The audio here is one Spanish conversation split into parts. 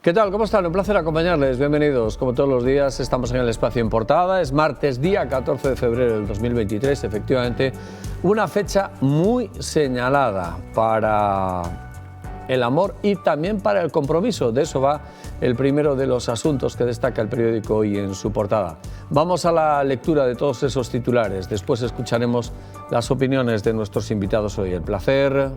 ¿Qué tal? ¿Cómo están? Un placer acompañarles. Bienvenidos. Como todos los días, estamos en el Espacio en Portada. Es martes, día 14 de febrero del 2023. Efectivamente, una fecha muy señalada para el amor y también para el compromiso. De eso va el primero de los asuntos que destaca el periódico hoy en su portada. Vamos a la lectura de todos esos titulares. Después escucharemos las opiniones de nuestros invitados hoy.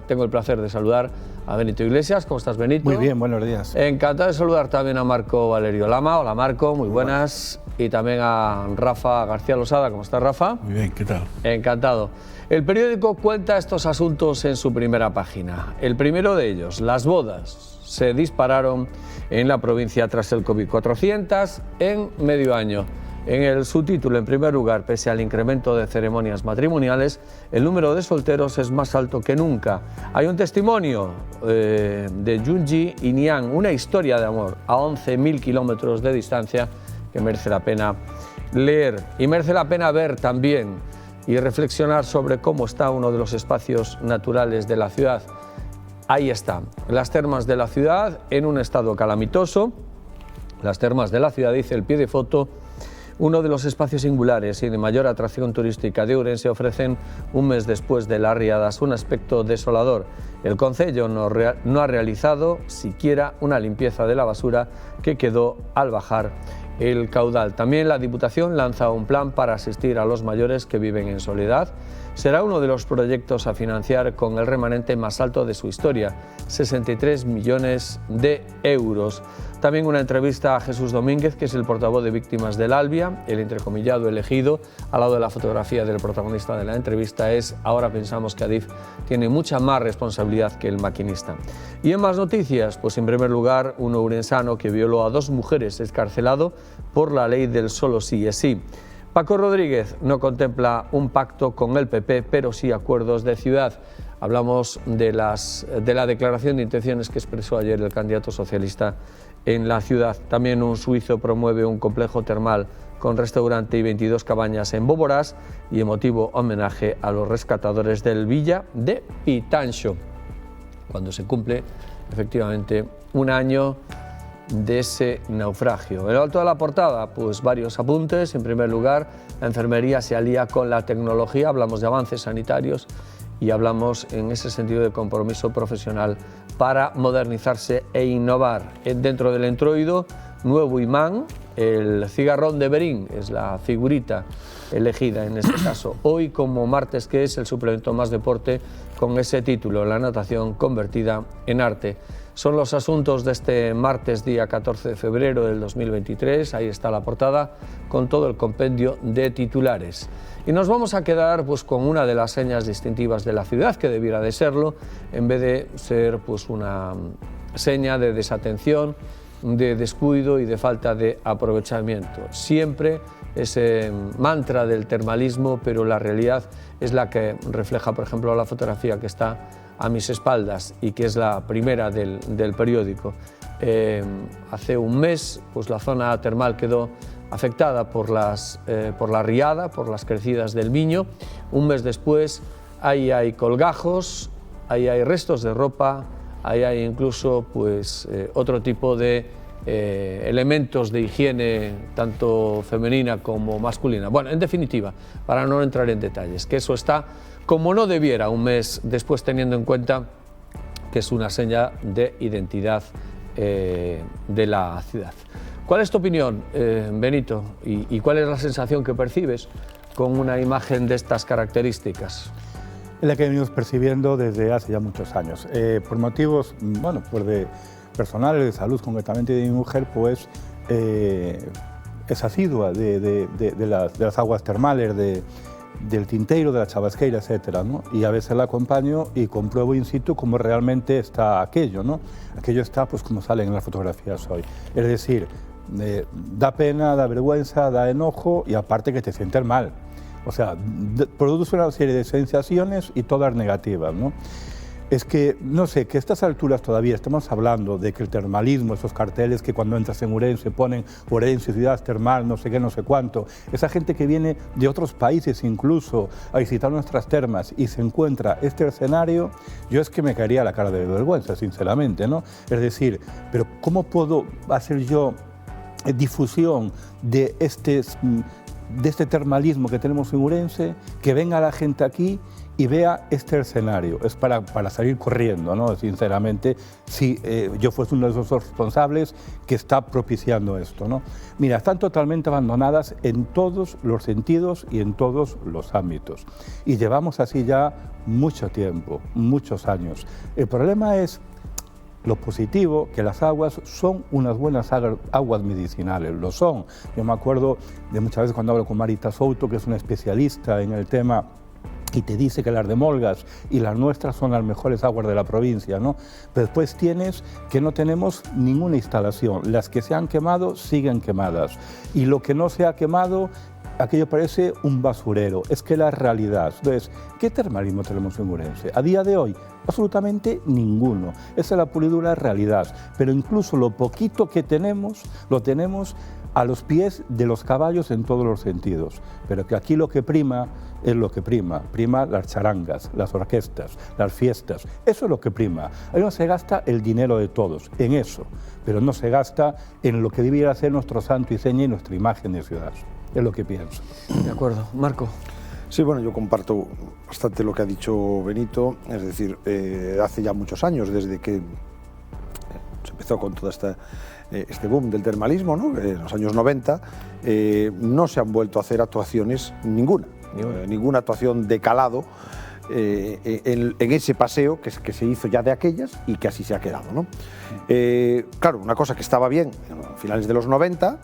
Tengo el placer de saludar a Benito Iglesias. ¿Cómo estás, Benito? Muy bien, buenos días. Encantado de saludar también a Marco Valerio Lama. Hola, Marco, muy buenas. Y también a Rafa García Losada. ¿Cómo estás, Rafa? Muy bien, ¿qué tal? Encantado. El periódico cuenta estos asuntos en su primera página. El primero de ellos, las bodas se dispararon en la provincia tras el COVID, 400 en medio año. En el subtítulo, en primer lugar, pese al incremento de ceremonias matrimoniales, el número de solteros es más alto que nunca. Hay un testimonio de Junji y Niang, una historia de amor a 11.000 kilómetros de distancia que merece la pena leer y merece la pena ver también y reflexionar sobre cómo está uno de los espacios naturales de la ciudad. Ahí están, las termas de la ciudad en un estado calamitoso. Las termas de la ciudad, dice el pie de foto, uno de los espacios singulares y de mayor atracción turística de Ourense, ofrecen un mes después de las riadas un aspecto desolador. El concello no ha realizado siquiera una limpieza de la basura que quedó al bajar el caudal. También la Diputación lanza un plan para asistir a los mayores que viven en soledad. Será uno de los proyectos a financiar con el remanente más alto de su historia, 63 millones de euros. También una entrevista a Jesús Domínguez, que es el portavoz de víctimas del Albia. El entrecomillado elegido al lado de la fotografía del protagonista de la entrevista es: ahora pensamos que Adif tiene mucha más responsabilidad que el maquinista. Y en más noticias, pues en primer lugar, un ourensano que violó a 2 mujeres escarcelado por la ley del solo sí es sí. Paco Rodríguez no contempla un pacto con el PP, pero sí acuerdos de ciudad. Hablamos de la declaración de intenciones que expresó ayer el candidato socialista en la ciudad. También un suizo promueve un complejo termal con restaurante y 22 cabañas en Boborás y emotivo homenaje a los rescatadores del Villa de Pitancho, cuando se cumple efectivamente un año de ese naufragio. En lo alto de la portada, pues varios apuntes. En primer lugar, la enfermería se alía con la tecnología. Hablamos de avances sanitarios y hablamos en ese sentido de compromiso profesional para modernizarse e innovar. Dentro del entroido, nuevo imán, el cigarrón de Berín es la figurita elegida en este caso. Hoy, como martes, que es el suplemento Más Deporte, con ese título, la natación convertida en arte. Son los asuntos de este martes, día 14 de febrero del 2023. Ahí está la portada con todo el compendio de titulares. Y nos vamos a quedar pues con una de las señas distintivas de la ciudad, que debiera de serlo, en vez de ser pues una seña de desatención, de descuido y de falta de aprovechamiento. Siempre ese mantra del termalismo, pero la realidad es la que refleja, por ejemplo, la fotografía que está a mis espaldas y que es la primera del periódico. Hace un mes, pues la zona termal quedó afectada por la riada, por las crecidas del Miño. Un mes después, ahí hay colgajos, ahí hay restos de ropa, ahí hay incluso pues, otro tipo de elementos de higiene, tanto femenina como masculina. Bueno, en definitiva, para no entrar en detalles, que eso está como no debiera un mes después, teniendo en cuenta que es una seña de identidad de la ciudad. ¿Cuál es tu opinión, Benito? ¿Y cuál es la sensación que percibes con una imagen de estas características? Es la que venimos percibiendo desde hace ya muchos años. Por motivos, bueno, pues de personales, de salud concretamente de mi mujer, pues es asidua de las aguas termales, del Tinteiro, de la Chabasqueira, etcétera, ¿no? Y a veces la acompaño y compruebo in situ cómo realmente está aquello, ¿no? Aquello está pues como salen en las fotografías hoy. Es decir, da pena, da vergüenza, da enojo y aparte que te sientes mal. O sea, produce una serie de sensaciones y todas negativas, ¿no? es que, no sé, que a estas alturas todavía estamos hablando de que el termalismo, esos carteles que cuando entras en Ourense ponen Ourense, ciudad termal, no sé qué, no sé cuánto, esa gente que viene de otros países incluso a visitar nuestras termas y se encuentra este escenario, yo es que me caería la cara de vergüenza, sinceramente, ¿no? Es decir, pero ¿cómo puedo hacer yo difusión de este termalismo que tenemos en Ourense, que venga la gente aquí y vea este escenario? Es para salir corriendo, ¿no? Sinceramente, si yo fuese uno de esos responsables que está propiciando esto, ¿no? Mira, están totalmente abandonadas en todos los sentidos y en todos los ámbitos. Y llevamos así ya mucho tiempo, muchos años. El problema es lo positivo, que las aguas son unas buenas aguas medicinales, lo son. Yo me acuerdo de muchas veces cuando hablo con Marita Souto, que es una especialista en el tema, y te dice que las de Molgas y las nuestras son las mejores aguas de la provincia, ¿no? Pero después tienes que no tenemos ninguna instalación. Las que se han quemado siguen quemadas. Y lo que no se ha quemado, aquello parece un basurero. Es que la realidad. Entonces, ¿qué termalismo tenemos en Ourense? A día de hoy, absolutamente ninguno. Esa es la pura realidad. Pero incluso lo poquito que tenemos, lo tenemos a los pies de los caballos en todos los sentidos. Pero que aquí lo que prima es lo que prima. Prima las charangas, las orquestas, las fiestas. Eso es lo que prima. Ahí no se gasta el dinero de todos, en eso. Pero no se gasta en lo que debiera ser nuestro santo y seña y nuestra imagen de ciudad. Es lo que pienso. De acuerdo. Marco. Sí, bueno, yo comparto bastante lo que ha dicho Benito. Es decir, hace ya muchos años, desde que se empezó con todo este boom del termalismo, ¿no? En los años 90, no se han vuelto a hacer actuaciones ninguna actuación de calado en ese paseo que se hizo ya de aquellas y que así se ha quedado, ¿no? Claro, una cosa que estaba bien a finales de los 90,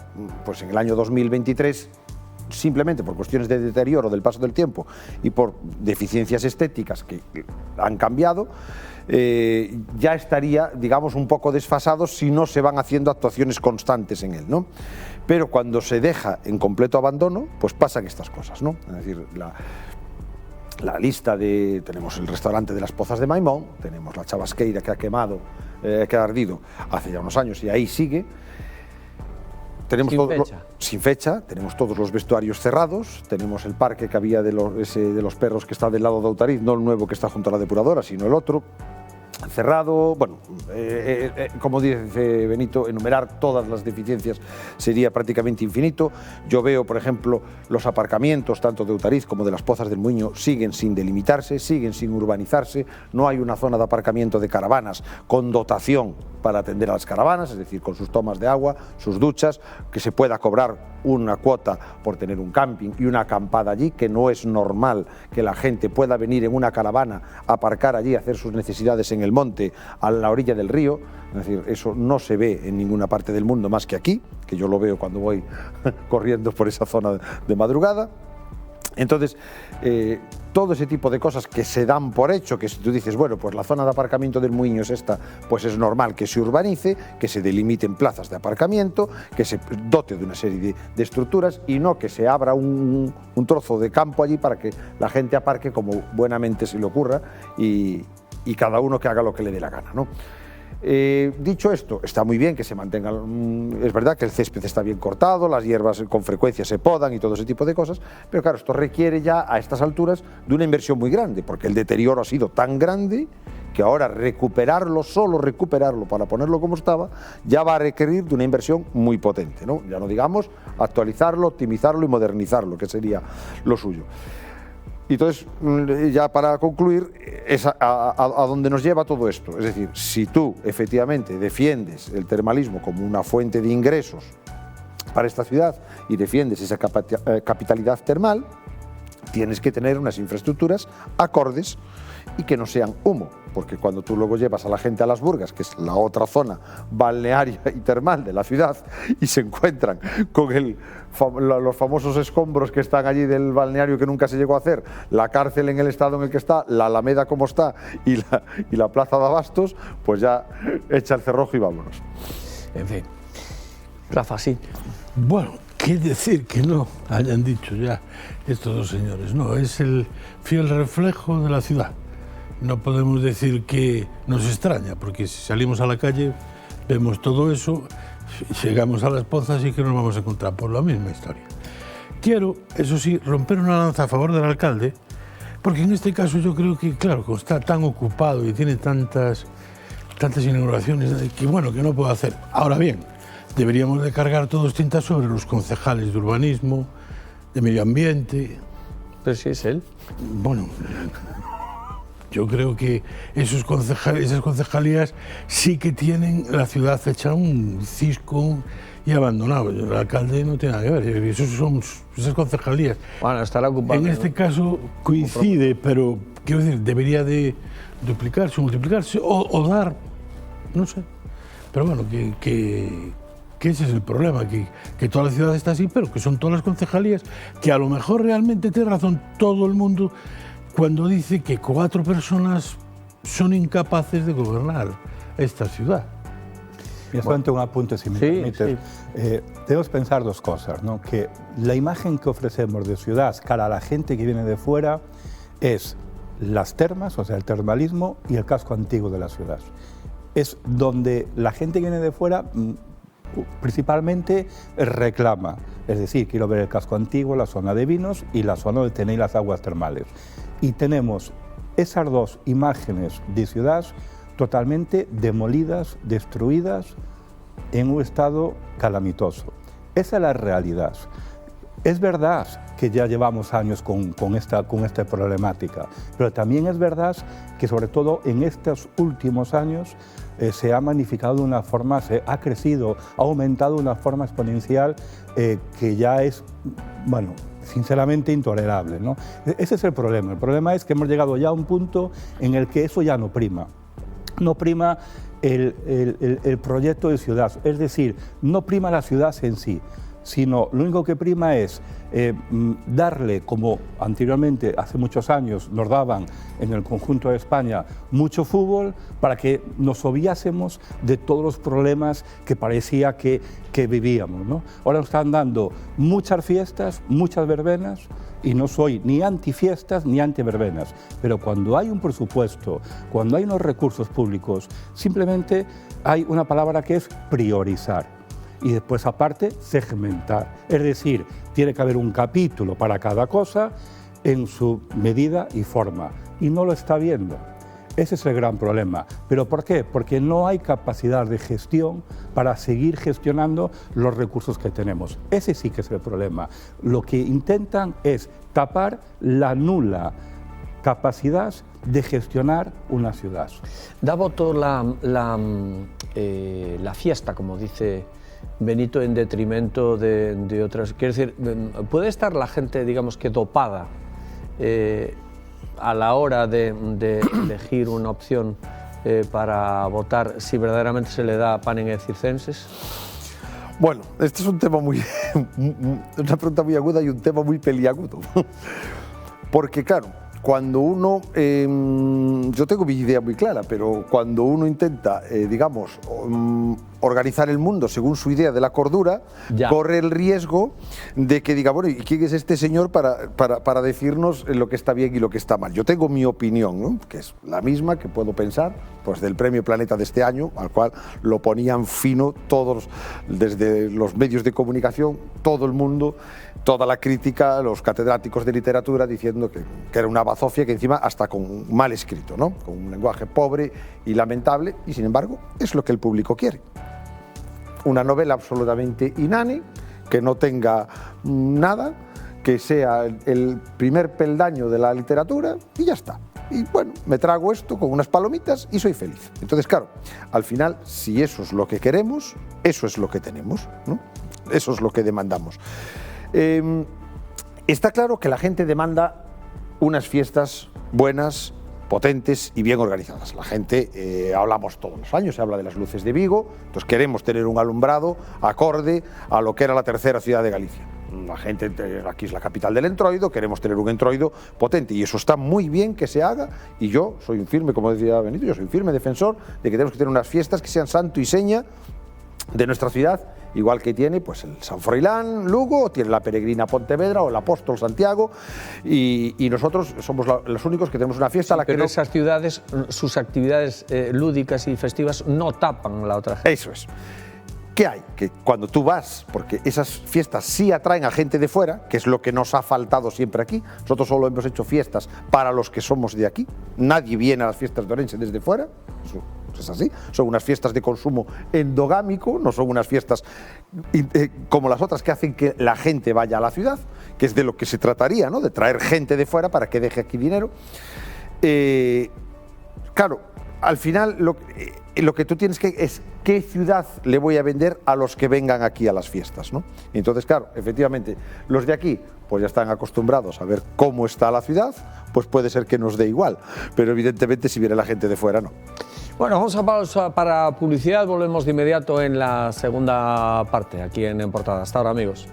pues en el año 2023, simplemente por cuestiones de deterioro del paso del tiempo y por deficiencias estéticas que han cambiado, ya estaría, digamos, un poco desfasado si no se van haciendo actuaciones constantes en él, ¿no? Pero cuando se deja en completo abandono, pues pasan estas cosas, ¿no? Es decir, la lista de... Tenemos el restaurante de las Pozas de Maimón, tenemos la Chavasqueira que ha quemado, que ha ardido hace ya unos años y ahí sigue. Tenemos sin fecha, tenemos todos los vestuarios cerrados, tenemos el parque que había de los perros que está del lado de Outariz, no el nuevo que está junto a la depuradora, sino el otro, cerrado. Bueno, como dice Benito, enumerar todas las deficiencias sería prácticamente infinito. Yo veo, por ejemplo, los aparcamientos, tanto de Outariz como de las Pozas del Muiño, siguen sin delimitarse, siguen sin urbanizarse, no hay una zona de aparcamiento de caravanas con dotación para atender a las caravanas, es decir, con sus tomas de agua, sus duchas, que se pueda cobrar una cuota por tener un camping y una acampada allí, que no es normal que la gente pueda venir en una caravana, aparcar allí, hacer sus necesidades en el monte, a la orilla del río. Es decir, eso no se ve en ninguna parte del mundo más que aquí, que yo lo veo cuando voy corriendo por esa zona de madrugada. Entonces, todo ese tipo de cosas que se dan por hecho, que si tú dices, bueno, pues la zona de aparcamiento del Muiño es esta, pues es normal que se urbanice, que se delimiten plazas de aparcamiento, que se dote de una serie de estructuras y no que se abra un trozo de campo allí para que la gente aparque como buenamente se le ocurra y cada uno que haga lo que le dé la gana, ¿no? Dicho esto, está muy bien que se mantenga, es verdad que el césped está bien cortado, las hierbas con frecuencia se podan y todo ese tipo de cosas, pero claro, esto requiere ya a estas alturas de una inversión muy grande, porque el deterioro ha sido tan grande que ahora recuperarlo, solo recuperarlo para ponerlo como estaba, ya va a requerir de una inversión muy potente, ¿no? Ya no digamos actualizarlo, optimizarlo y modernizarlo, que sería lo suyo. Y entonces, ya para concluir, es a donde nos lleva todo esto. Es decir, si tú efectivamente defiendes el termalismo como una fuente de ingresos para esta ciudad y defiendes esa capitalidad termal, tienes que tener unas infraestructuras acordes y que no sean humo, porque cuando tú luego llevas a la gente a Las Burgas, que es la otra zona balnearia y termal de la ciudad, y se encuentran con los famosos escombros que están allí del balneario que nunca se llegó a hacer, la cárcel en el estado en el que está, la Alameda como está y la plaza de Abastos, pues ya echa el cerrojo y vámonos. En fin. Rafa, sí. Bueno, ¿qué decir que no hayan dicho ya estos dos señores? No, es el fiel reflejo de la ciudad. no podemos decir que nos extraña, porque si salimos a la calle, vemos todo eso, llegamos a Las Pozas y que nos vamos a encontrar por la misma historia. Quiero, eso sí, romper una lanza a favor del alcalde, porque en este caso yo creo que, claro, como está tan ocupado y tiene tantas inauguraciones, que bueno, que no puedo hacer. Ahora bien, deberíamos de cargar todos tintas sobre los concejales de urbanismo, de medio ambiente. Pero si es él. Bueno, yo creo que esas concejalías sí que tienen la ciudad hecha un cisco y abandonado. El alcalde no tiene nada que ver, esas concejalías. Bueno, estará ocupado. En este caso coincide, pero quiero decir, debería de duplicarse, multiplicarse o dar, no sé. Pero bueno, que ese es el problema, que toda la ciudad está así, pero que son todas las concejalías, que a lo mejor realmente tiene razón todo el mundo cuando dice que 4 personas son incapaces de gobernar esta ciudad. Y solamente un apunte, si me permite. Debemos pensar 2 cosas, ¿no? Que la imagen que ofrecemos de ciudad cara a la gente que viene de fuera es las termas, o sea, el termalismo y el casco antiguo de la ciudad. Es donde la gente que viene de fuera principalmente reclama, es decir, quiero ver el casco antiguo, la zona de vinos y la zona donde tenéis las aguas termales. Y tenemos esas 2 imágenes de ciudad totalmente demolidas, destruidas, en un estado calamitoso. Esa es la realidad. Es verdad que ya llevamos años con esta problemática, pero también es verdad que sobre todo en estos últimos años se ha magnificado de una forma, se ha crecido, ha aumentado de una forma exponencial que ya es, bueno, sinceramente intolerable, ¿no? Ese es el problema. El problema es que hemos llegado ya a un punto en el que eso ya no prima. No prima el proyecto de ciudad, es decir, no prima la ciudad en sí, sino lo único que prima es darle, como anteriormente, hace muchos años, nos daban en el conjunto de España mucho fútbol para que nos obviásemos de todos los problemas que parecía que vivíamos, ¿no? Ahora nos están dando muchas fiestas, muchas verbenas, y no soy ni antifiestas ni antiverbenas, pero cuando hay un presupuesto, cuando hay unos recursos públicos, simplemente hay una palabra que es priorizar. Y después, aparte, segmentar. Es decir, tiene que haber un capítulo para cada cosa en su medida y forma. Y no lo está viendo. Ese es el gran problema. ¿Pero por qué? Porque no hay capacidad de gestión para seguir gestionando los recursos que tenemos. Ese sí que es el problema. Lo que intentan es tapar la nula capacidad de gestionar una ciudad. Da voto la fiesta, como dice Benito, en detrimento de otras. Quiero decir, ¿puede estar la gente, digamos, que dopada a la hora de elegir una opción para votar si verdaderamente se le da pan en circenses? Bueno, este es un tema una pregunta muy aguda y un tema muy peliagudo. Porque claro, cuando uno, yo tengo mi idea muy clara, pero cuando uno intenta, digamos, organizar el mundo según su idea de la cordura, corre el riesgo de que diga, bueno, ¿y quién es este señor para decirnos lo que está bien y lo que está mal? Yo tengo mi opinión, ¿no? Que es la misma que puedo pensar pues, del Premio Planeta de este año, al cual lo ponían fino todos, desde los medios de comunicación, todo el mundo, toda la crítica, los catedráticos de literatura, diciendo que era una bazofia, que encima hasta con mal escrito, ¿no? Con un lenguaje pobre y lamentable, y sin embargo es lo que el público quiere. Una novela absolutamente inane, que no tenga nada, que sea el primer peldaño de la literatura y ya está. Y bueno, me trago esto con unas palomitas y soy feliz. Entonces, claro, al final, si eso es lo que queremos, eso es lo que tenemos, ¿no? Eso es lo que demandamos. Está claro que la gente demanda unas fiestas buenas, potentes y bien organizadas. La gente, hablamos todos los años, se habla de las luces de Vigo, entonces queremos tener un alumbrado acorde a lo que era la tercera ciudad de Galicia. La gente, aquí es la capital del entroido, queremos tener un entroido potente y eso está muy bien que se haga, y yo soy un firme, como decía Benito, yo soy un firme defensor de que tenemos que tener unas fiestas que sean santo y seña de nuestra ciudad igual que tiene pues el San Froilán Lugo, o tiene la Peregrina Pontevedra o el Apóstol Santiago, y nosotros somos los únicos que tenemos una fiesta a la que pero no... esas ciudades, sus actividades lúdicas y festivas no tapan la otra. Eso es. ¿Qué hay? Que cuando tú vas, porque esas fiestas sí atraen a gente de fuera, que es lo que nos ha faltado siempre aquí, nosotros solo hemos hecho fiestas para los que somos de aquí, nadie viene a las fiestas de Orense desde fuera, eso es así, son unas fiestas de consumo endogámico, no son unas fiestas como las otras que hacen que la gente vaya a la ciudad, que es de lo que se trataría, ¿no? De traer gente de fuera para que deje aquí dinero. Claro, al final lo que tú tienes que es qué ciudad le voy a vender a los que vengan aquí a las fiestas, ¿no? Y entonces, claro, efectivamente, los de aquí pues ya están acostumbrados a ver cómo está la ciudad, pues puede ser que nos dé igual, pero evidentemente si viene la gente de fuera, no. Bueno, vamos a pausa para publicidad, volvemos de inmediato en la segunda parte, aquí en Portada. Hasta ahora, amigos.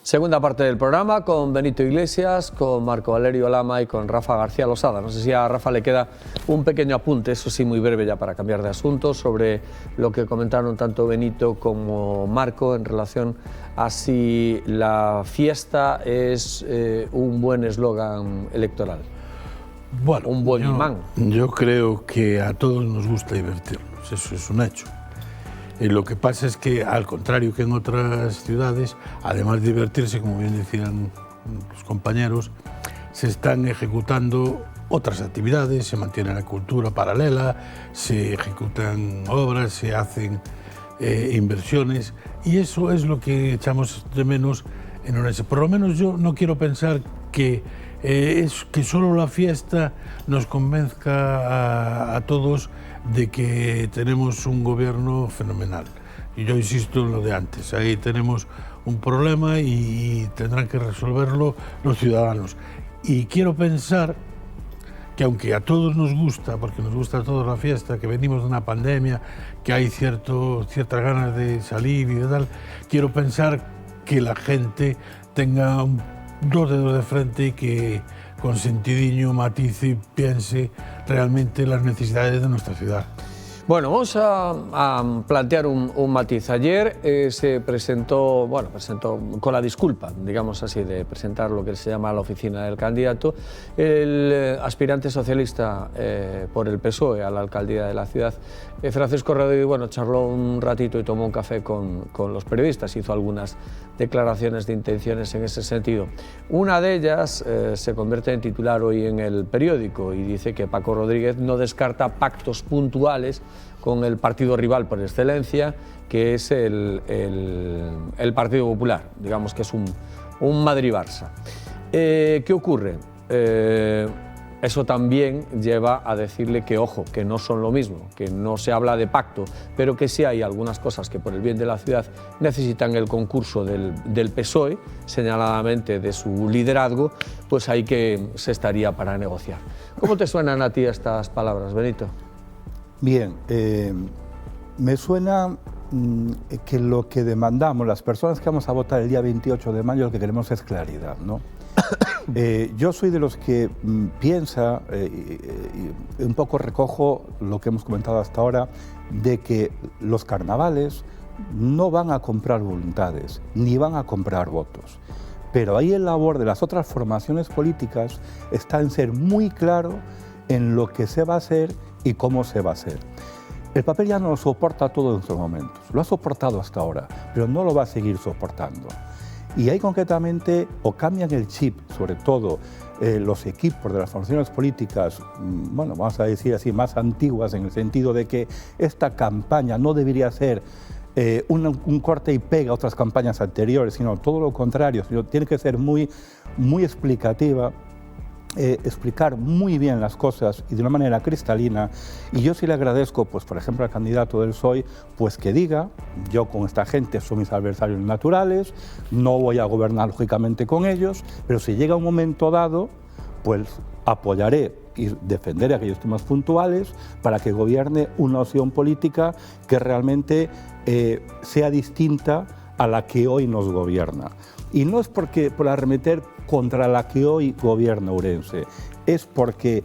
Segunda parte del programa con Benito Iglesias, con Marco Valerio Lama y con Rafa García Losada. No sé si a Rafa le queda un pequeño apunte, eso sí muy breve ya para cambiar de asunto, sobre lo que comentaron tanto Benito como Marco en relación a si la fiesta es un buen eslogan electoral. Bueno, un buen imán. Yo creo que a todos nos gusta divertirnos, eso es un hecho. Y lo que pasa es que, al contrario que en otras ciudades, además de divertirse, como bien decían los compañeros, se están ejecutando otras actividades, se mantiene la cultura paralela, se ejecutan obras, se hacen inversiones, y eso es lo que echamos de menos en Orense. Por lo menos yo no quiero pensar que solo la fiesta nos convenzca a todos de que tenemos un gobierno fenomenal. Y yo insisto en lo de antes, ahí tenemos un problema y tendrán que resolverlo los ciudadanos. Y quiero pensar que aunque a todos nos gusta, porque nos gusta a todos la fiesta, que venimos de una pandemia, que hay ciertas ganas de salir y de tal, quiero pensar que la gente tenga dos dedos de frente y que con sentidiño matice y piense realmente las necesidades de nuestra ciudad. Bueno, vamos a plantear un matiz. Ayer se presentó con la disculpa, digamos así, de presentar lo que se llama la oficina del candidato, el aspirante socialista por el PSOE a la alcaldía de la ciudad, Francisco Rodríguez, bueno, charló un ratito y tomó un café con los periodistas, hizo algunas declaraciones de intenciones en ese sentido. Una de ellas se convierte en titular hoy en El Periódico y dice que Paco Rodríguez no descarta pactos puntuales con el partido rival por excelencia, que es el Partido Popular, digamos que es un Madrid-Barça. ¿Qué ocurre? Eso también lleva a decirle que, ojo, que no son lo mismo, que no se habla de pacto, pero que sí hay algunas cosas que por el bien de la ciudad necesitan el concurso del PSOE, señaladamente de su liderazgo, pues ahí que se estaría para negociar. ¿Cómo te suenan a ti estas palabras, Benito? Bien, me suena que lo que demandamos las personas que vamos a votar el día 28 de mayo, lo que queremos es claridad, ¿no? Yo soy de los que piensa, y un poco recojo lo que hemos comentado hasta ahora, de que los carnavales no van a comprar voluntades, ni van a comprar votos. Pero ahí el labor de las otras formaciones políticas está en ser muy claro en lo que se va a hacer y cómo se va a hacer. El papel ya no lo soporta todo en estos momentos, lo ha soportado hasta ahora, pero no lo va a seguir soportando. Y ahí concretamente o cambian el chip, sobre todo los equipos de las formaciones políticas, bueno, vamos a decir así, más antiguas, en el sentido de que esta campaña no debería ser un corte y pega a otras campañas anteriores, sino todo lo contrario, sino tiene que ser muy explicativa, explicar muy bien las cosas y de una manera cristalina. Y yo sí le agradezco, pues por ejemplo al candidato del PSOE, pues que diga: yo con esta gente son mis adversarios naturales, no voy a gobernar lógicamente con ellos, pero si llega un momento dado, pues apoyaré y defenderé aquellos temas puntuales para que gobierne una opción política que realmente sea distinta a la que hoy nos gobierna. Y no es porque por arremeter contra la que hoy gobierna Ourense, es porque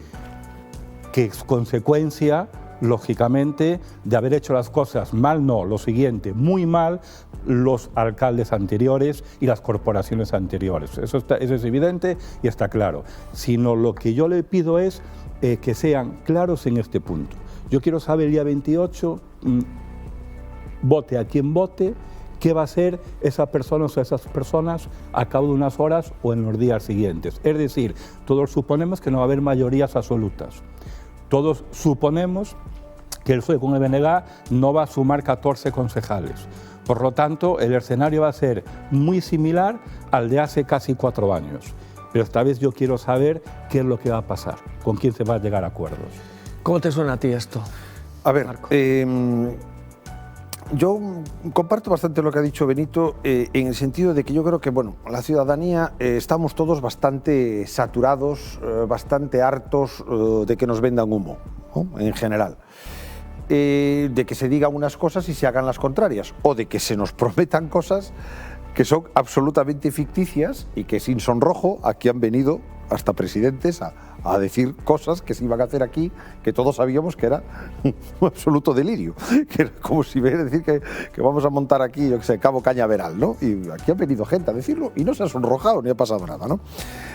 que es consecuencia, lógicamente, de haber hecho las cosas mal, no, lo siguiente, muy mal, los alcaldes anteriores y las corporaciones anteriores. Eso es evidente y está claro. Sino lo que yo le pido es que sean claros en este punto. Yo quiero saber el día 28, vote a quien vote, qué va a hacer esa persona o esas personas a cabo de unas horas o en los días siguientes. Es decir, todos suponemos que no va a haber mayorías absolutas. Todos suponemos que el PSOE con el BNG no va a sumar 14 concejales. Por lo tanto, el escenario va a ser muy similar al de hace casi 4 años. Pero esta vez yo quiero saber qué es lo que va a pasar, con quién se va a llegar a acuerdos. ¿Cómo te suena a ti esto? A ver, Marco. yo comparto bastante lo que ha dicho Benito en el sentido de que yo creo que, bueno, la ciudadanía estamos todos bastante saturados, bastante hartos de que nos vendan humo, ¿no? En general. De que se digan unas cosas y se hagan las contrarias, o de que se nos prometan cosas que son absolutamente ficticias y que sin sonrojo aquí han venido hasta presidentes a decir cosas que se iban a hacer aquí, que todos sabíamos que era un absoluto delirio, que era como si venir a decir que vamos a montar aquí, yo que sé, Cabo Cañaveral, ¿no? Y aquí ha venido gente a decirlo y no se ha sonrojado ni ha pasado nada, ¿no?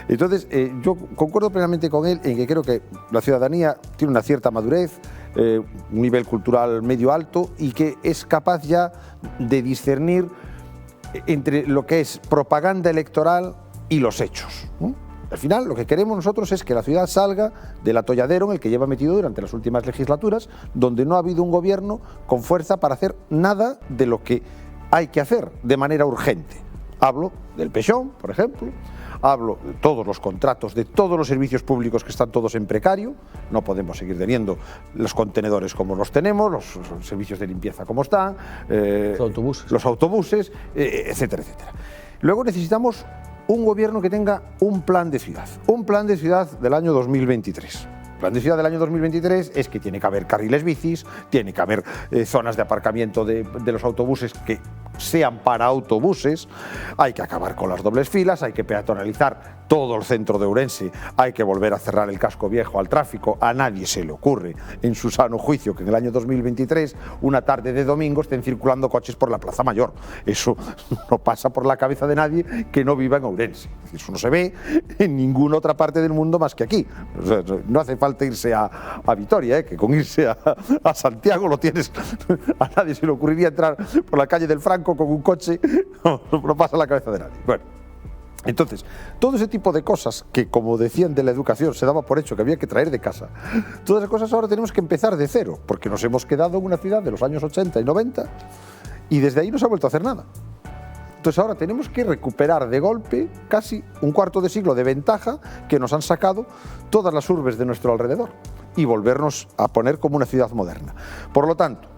Entonces, yo concuerdo plenamente con él en que creo que la ciudadanía tiene una cierta madurez, un nivel cultural medio alto y que es capaz ya de discernir entre lo que es propaganda electoral y los hechos, ¿no? Al final, lo que queremos nosotros es que la ciudad salga del atolladero en el que lleva metido durante las últimas legislaturas, donde no ha habido un gobierno con fuerza para hacer nada de lo que hay que hacer de manera urgente. Hablo del Peixón, por ejemplo, hablo de todos los contratos, de todos los servicios públicos que están todos en precario, no podemos seguir teniendo los contenedores como los tenemos, los servicios de limpieza como están, los autobuses, etcétera, etcétera. Luego necesitamos un gobierno que tenga un plan de ciudad del año 2023. El plan de ciudad del año 2023 es que tiene que haber carriles bicis, tiene que haber zonas de aparcamiento de los autobuses que sean para autobuses, hay que acabar con las dobles filas, hay que peatonalizar todo el centro de Ourense, hay que volver a cerrar el casco viejo al tráfico. A nadie se le ocurre, en su sano juicio, que en el año 2023, una tarde de domingo, estén circulando coches por la Plaza Mayor. Eso no pasa por la cabeza de nadie que no viva en Ourense. Eso no se ve en ninguna otra parte del mundo más que aquí. O sea, no hace falta irse a Vitoria, que con irse a Santiago lo tienes. A nadie se le ocurriría entrar por la calle del Franco con un coche, no pasa la cabeza de nadie. Bueno, entonces, todo ese tipo de cosas que, como decían de la educación, se daba por hecho que había que traer de casa, todas esas cosas ahora tenemos que empezar de cero, porque nos hemos quedado en una ciudad de los años 80 y 90 y desde ahí no se ha vuelto a hacer nada. Entonces ahora tenemos que recuperar de golpe casi un cuarto de siglo de ventaja que nos han sacado todas las urbes de nuestro alrededor y volvernos a poner como una ciudad moderna. Por lo tanto,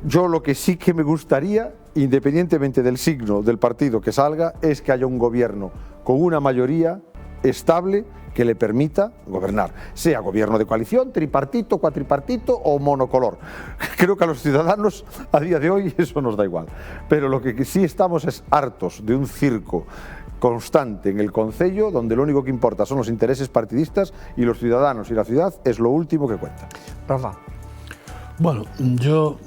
yo lo que sí que me gustaría, independientemente del signo del partido que salga, es que haya un gobierno con una mayoría estable que le permita gobernar, sea gobierno de coalición, tripartito, cuatripartito o monocolor. Creo que a los ciudadanos a día de hoy eso nos da igual, pero lo que sí estamos es hartos de un circo constante en el concello donde lo único que importa son los intereses partidistas y los ciudadanos y la ciudad es lo último que cuenta. Rafa. Bueno, yo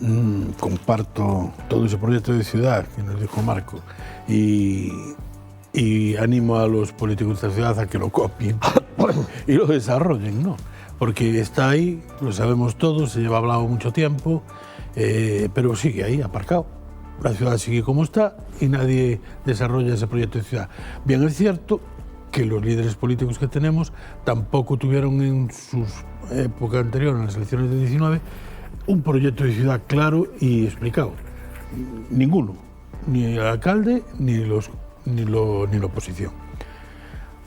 comparto todo ese proyecto de ciudad que nos dijo Marco y animo a los políticos de esta ciudad a que lo copien y lo desarrollen, ¿no? Porque está ahí, lo sabemos todos, se lleva hablado mucho tiempo, pero sigue ahí, aparcado. La ciudad sigue como está y nadie desarrolla ese proyecto de ciudad. Bien, es cierto que los líderes políticos que tenemos tampoco tuvieron en su época anterior, en las elecciones de 19, un proyecto de ciudad claro y explicado. Ninguno, ni el alcalde ni la oposición.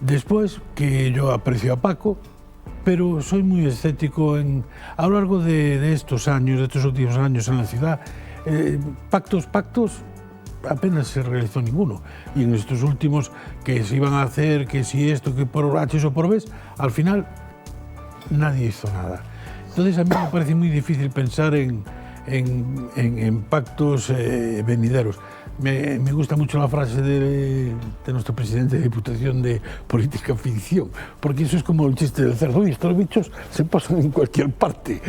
Después, que yo aprecio a Paco, pero soy muy escéptico a lo largo de estos años, de estos últimos años en la ciudad, pactos, apenas se realizó ninguno. Y en estos últimos que se iban a hacer, que si esto, que por H o por B, al final nadie hizo nada. Entonces a mí me parece muy difícil pensar en en pactos venideros. Me gusta mucho la frase de nuestro presidente de Diputación de Política Ficción, porque eso es como el chiste del cerdo, y estos bichos se pasan en cualquier parte.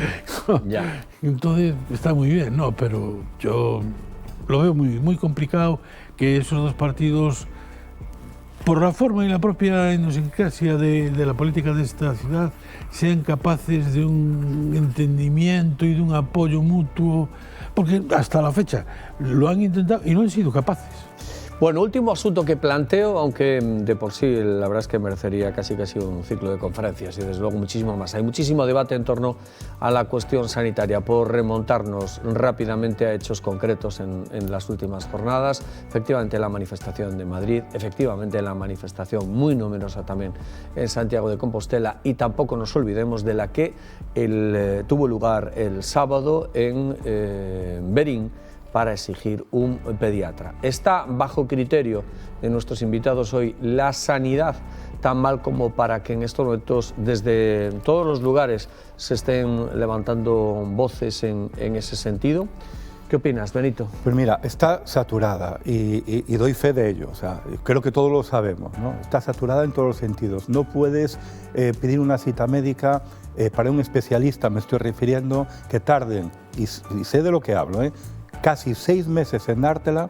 Ya. Entonces está muy bien, ¿no? Pero yo lo veo muy complicado que esos dos partidos, por la forma y la propia idiosincrasia de la política de esta ciudad, sean capaces de un entendimiento y de un apoyo mutuo, porque hasta la fecha lo han intentado y no han sido capaces. Bueno, último asunto que planteo, aunque de por sí la verdad es que merecería casi un ciclo de conferencias y desde luego muchísimo más. Hay muchísimo debate en torno a la cuestión sanitaria. Por remontarnos rápidamente a hechos concretos en las últimas jornadas, efectivamente la manifestación de Madrid, efectivamente la manifestación muy numerosa también en Santiago de Compostela, y tampoco nos olvidemos de la que tuvo lugar el sábado en Berín, para exigir un pediatra. Está bajo criterio de nuestros invitados hoy la sanidad tan mal como para que en estos momentos desde todos los lugares se estén levantando voces en ese sentido. ¿Qué opinas, Benito? Pues mira, está saturada y doy fe de ello. O sea, creo que todos lo sabemos, ¿no? Está saturada en todos los sentidos. No puedes pedir una cita médica para un especialista, me estoy refiriendo, que tarden, y sé de lo que hablo, casi 6 meses en dártela,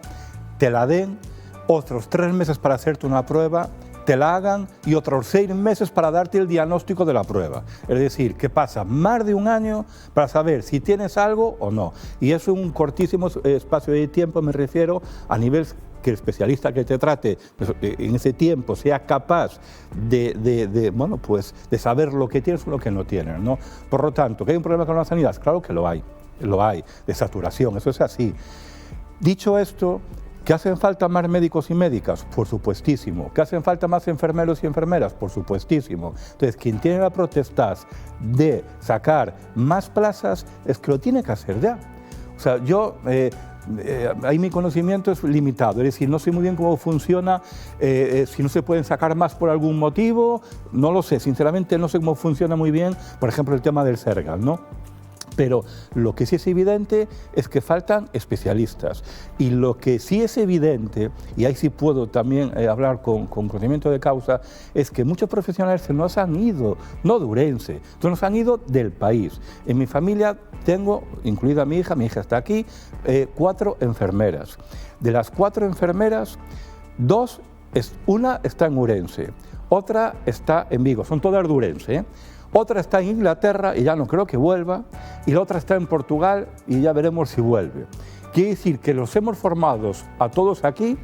te la den, otros 3 meses para hacerte una prueba, te la hagan y otros 6 meses para darte el diagnóstico de la prueba. Es decir, que pasa más de un año para saber si tienes algo o no. Y es un cortísimo espacio de tiempo, me refiero, a nivel que el especialista que te trate pues, en ese tiempo sea capaz de saber lo que tienes o lo que no tienes, ¿no? Por lo tanto, ¿que hay un problema con la sanidad? Claro que lo hay, de saturación, eso es así. Dicho esto, ¿que hacen falta más médicos y médicas? Por supuestísimo. ¿Que hacen falta más enfermeros y enfermeras? Por supuestísimo. Entonces, quien tiene la potestad de sacar más plazas es que lo tiene que hacer ya. O sea, yo... ahí mi conocimiento es limitado, es decir, no sé muy bien cómo funciona, si no se pueden sacar más por algún motivo, no lo sé, sinceramente no sé cómo funciona muy bien, por ejemplo, el tema del Sergal, ¿no? Pero lo que sí es evidente es que faltan especialistas. Y lo que sí es evidente, y ahí sí puedo también hablar con conocimiento de causa, es que muchos profesionales se nos han ido, no de Ourense, se nos han ido del país. En mi familia tengo, incluida mi hija está aquí, 4 enfermeras. De las 4 enfermeras, una está en Ourense, otra está en Vigo, son todas de Ourense, Otra está en Inglaterra y ya no creo que vuelva, y la otra está en Portugal y ya veremos si vuelve. Quiere decir que los hemos formado a todos aquí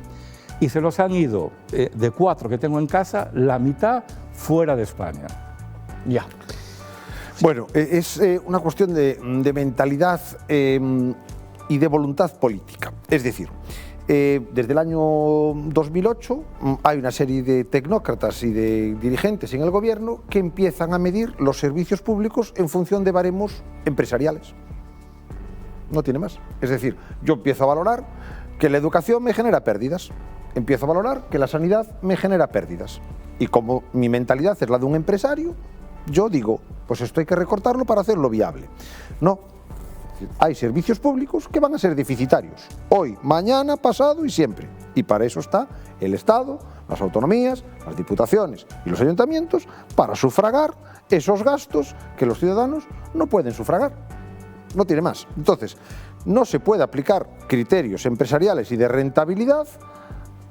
y se los han ido, de 4 que tengo en casa, la mitad fuera de España. Ya. Bueno, es una cuestión de mentalidad y de voluntad política. Es decir, desde el año 2008 hay una serie de tecnócratas y de dirigentes en el gobierno que empiezan a medir los servicios públicos en función de baremos empresariales. No tiene más. Es decir, yo empiezo a valorar que la educación me genera pérdidas, empiezo a valorar que la sanidad me genera pérdidas. Y como mi mentalidad es la de un empresario, yo digo, pues esto hay que recortarlo para hacerlo viable. No. Hay servicios públicos que van a ser deficitarios, hoy, mañana, pasado y siempre. Y para eso está el Estado, las autonomías, las diputaciones y los ayuntamientos para sufragar esos gastos que los ciudadanos no pueden sufragar. No tiene más. Entonces, no se puede aplicar criterios empresariales y de rentabilidad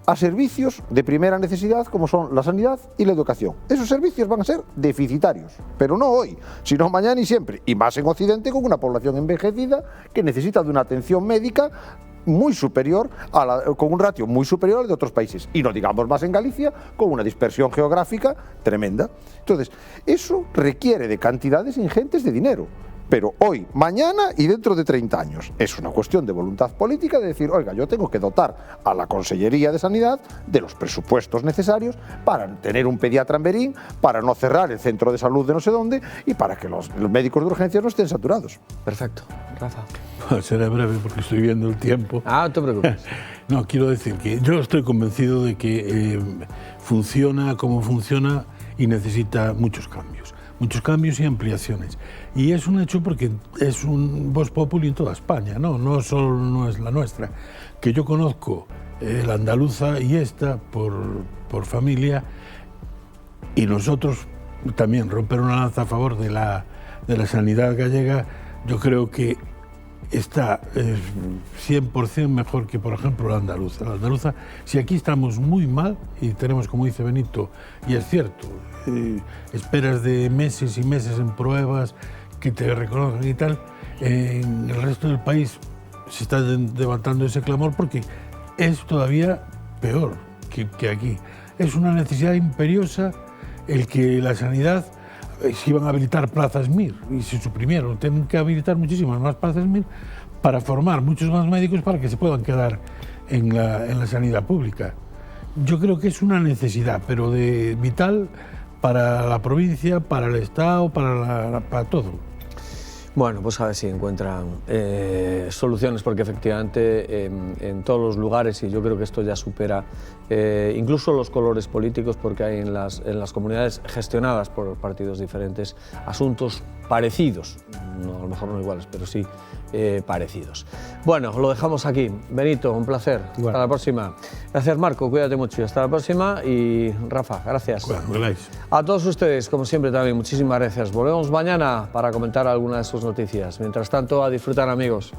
a servicios de primera necesidad como son la sanidad y la educación. Esos servicios van a ser deficitarios, pero no hoy, sino mañana y siempre, y más en Occidente con una población envejecida que necesita de una atención médica muy superior, con un ratio muy superior al de otros países, y no digamos más en Galicia, con una dispersión geográfica tremenda. Entonces, eso requiere de cantidades ingentes de dinero. Pero hoy, mañana y dentro de 30 años. Es una cuestión de voluntad política de decir, oiga, yo tengo que dotar a la Consellería de Sanidad de los presupuestos necesarios para tener un pediatra en Berín, para no cerrar el centro de salud de no sé dónde y para que los médicos de urgencias no estén saturados. Perfecto. Rafa. Bueno, seré breve porque estoy viendo el tiempo. No te preocupes. No, quiero decir que yo estoy convencido de que funciona como funciona y necesita muchos cambios. muchos cambios y ampliaciones. Y es un hecho porque es un vox populi en toda España, no solo no es la nuestra. Que yo conozco la andaluza y esta por familia, y nosotros también romper una lanza a favor de la sanidad gallega, yo creo que está 100% mejor que, por ejemplo, la andaluza. La andaluza, si aquí estamos muy mal y tenemos, como dice Benito, y es cierto, esperas de meses y meses en pruebas que te reconozcan y tal, en el resto del país se está levantando ese clamor porque es todavía peor que aquí. Es una necesidad imperiosa el que la sanidad, se iban a habilitar plazas MIR y se suprimieron. Tienen que habilitar muchísimas más plazas MIR para formar muchos más médicos para que se puedan quedar en la sanidad pública. Yo creo que es una necesidad, pero vital para la provincia, para el Estado, para todo. Bueno, pues a ver si encuentran soluciones, porque efectivamente en todos los lugares, y yo creo que esto ya supera incluso los colores políticos, porque hay en las comunidades gestionadas por partidos diferentes asuntos parecidos, a lo mejor no iguales, pero sí parecidos. Bueno, lo dejamos aquí. Benito, un placer. Igual. Hasta la próxima. Gracias, Marco, cuídate mucho y hasta la próxima. Y Rafa, gracias. Bueno, a todos ustedes, como siempre también, muchísimas gracias. Volvemos mañana para comentar alguna de sus noticias. Mientras tanto, a disfrutar, amigos.